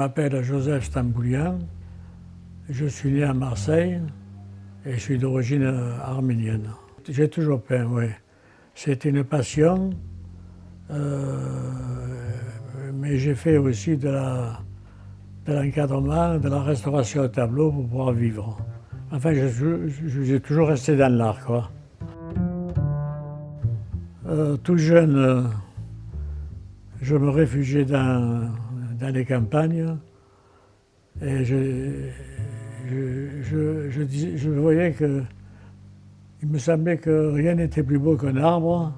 m'appelle Joseph Stamboulian, je suis né à Marseille et je suis d'origine arménienne. J'ai toujours peint, oui. C'est une passion, mais j'ai fait aussi de l'encadrement, de la restauration au tableau pour pouvoir vivre. Enfin, j'ai toujours resté dans l'art, quoi. Tout jeune, je me réfugiais dans les campagnes et je voyais que il me semblait que rien n'était plus beau qu'un arbre.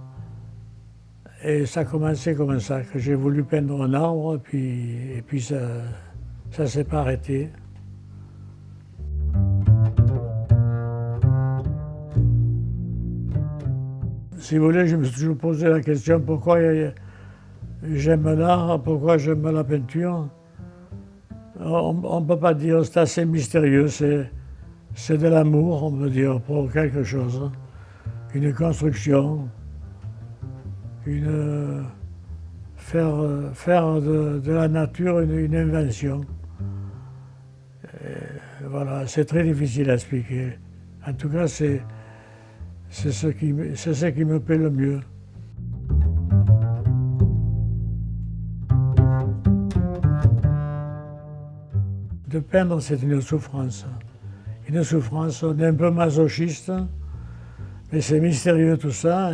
Et ça a commencé comme ça, que j'ai voulu peindre un arbre, et puis ça ne s'est pas arrêté. Si vous voulez, je me suis toujours posé la question pourquoi j'aime l'art, pourquoi j'aime la peinture. On ne peut pas dire, c'est assez mystérieux, c'est de l'amour, on peut dire, pour quelque chose. Une construction, faire de la nature une invention. Et voilà, c'est très difficile à expliquer. En tout cas, c'est ce qui me plaît le mieux. De peindre, c'est une souffrance. Une souffrance, on est un peu masochiste, mais c'est mystérieux tout ça.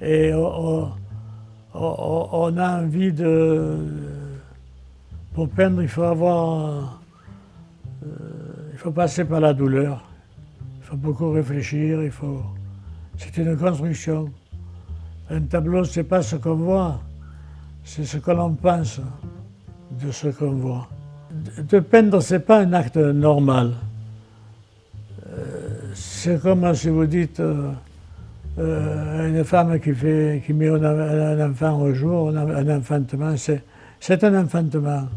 Et on a envie de... Pour peindre, il faut passer par la douleur. Il faut beaucoup réfléchir, c'est une construction. Un tableau, c'est pas ce qu'on voit, c'est ce que l'on pense de ce qu'on voit. De peindre, c'est pas un acte normal. C'est comme si vous dites une femme qui met un enfant au jour, un enfantement, c'est un enfantement.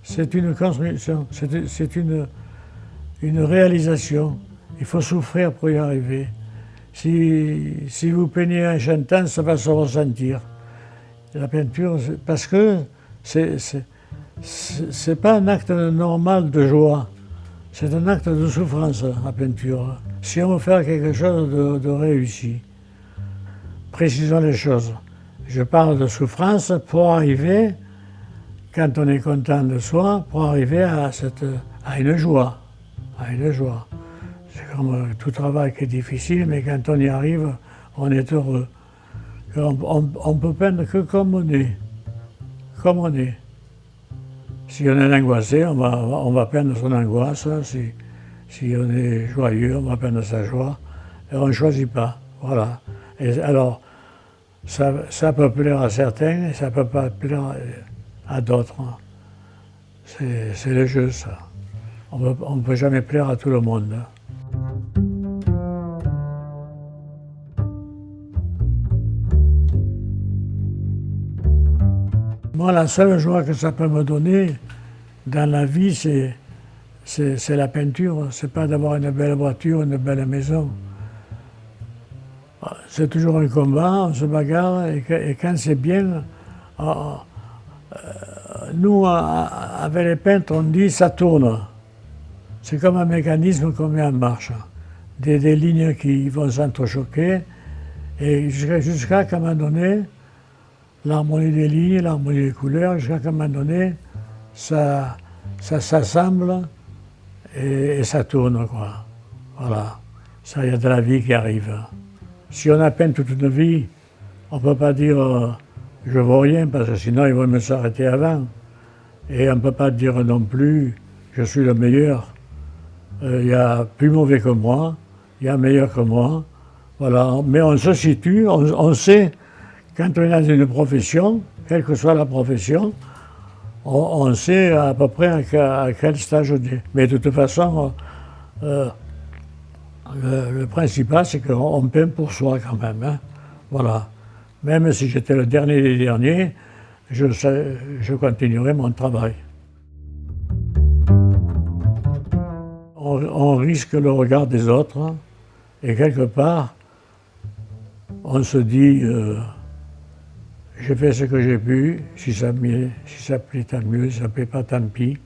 C'est une construction, c'est une réalisation. Il faut souffrir pour y arriver. Si vous peignez en chantant, ça va se ressentir. La peinture, parce que c'est pas un acte normal de joie. C'est un acte de souffrance, la peinture. Si on veut faire quelque chose de réussi, précisons les choses. Je parle de souffrance pour arriver, quand on est content de soi, pour arriver à une joie. À une joie. C'est comme tout travail qui est difficile, mais quand on y arrive, on est heureux. On peut peindre que comme on est. Comme on est. Si on est angoissé, on va peindre son angoisse. Si on est joyeux, on va peindre sa joie. Et on ne choisit pas. Voilà. Et alors, ça peut plaire à certains et ça ne peut pas plaire à d'autres. C'est le jeu, ça. On ne peut jamais plaire à tout le monde. Moi, la seule joie que ça peut me donner dans la vie, c'est la peinture. C'est pas d'avoir une belle voiture, une belle maison. C'est toujours un combat, on se bagarre, et quand c'est bien, nous, avec les peintres, on dit ça tourne. C'est comme un mécanisme qu'on met en marche. Des lignes qui vont s'entrechoquer, et jusqu'à un moment donné, l'harmonie des lignes, l'harmonie des couleurs, jusqu'à un moment donné, ça s'assemble et ça tourne, quoi. Voilà. Ça, il y a de la vie qui arrive. Si on a peint toute une vie, on ne peut pas dire je ne vaux rien, parce que sinon ils vont me s'arrêter avant. Et on ne peut pas dire non plus je suis le meilleur. Il y a plus mauvais que moi, il y a meilleur que moi. Voilà. Mais on se situe, on sait, quand on est dans une profession, quelle que soit la profession, on sait à peu près à quel stage on est. Mais de toute façon, le principal, c'est qu'on peint pour soi quand même. Hein. Voilà. Même si j'étais le dernier des derniers, je continuerai mon travail. On risque le regard des autres, et quelque part, on se dit j'ai fait ce que j'ai pu, si ça plaît tant mieux, si ça ne plaît pas tant pis.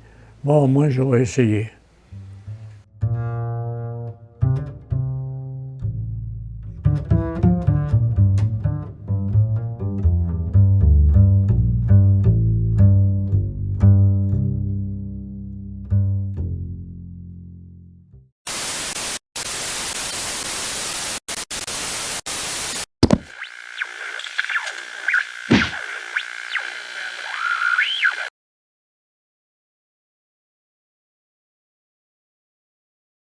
Moi, au moins, j'aurais essayé.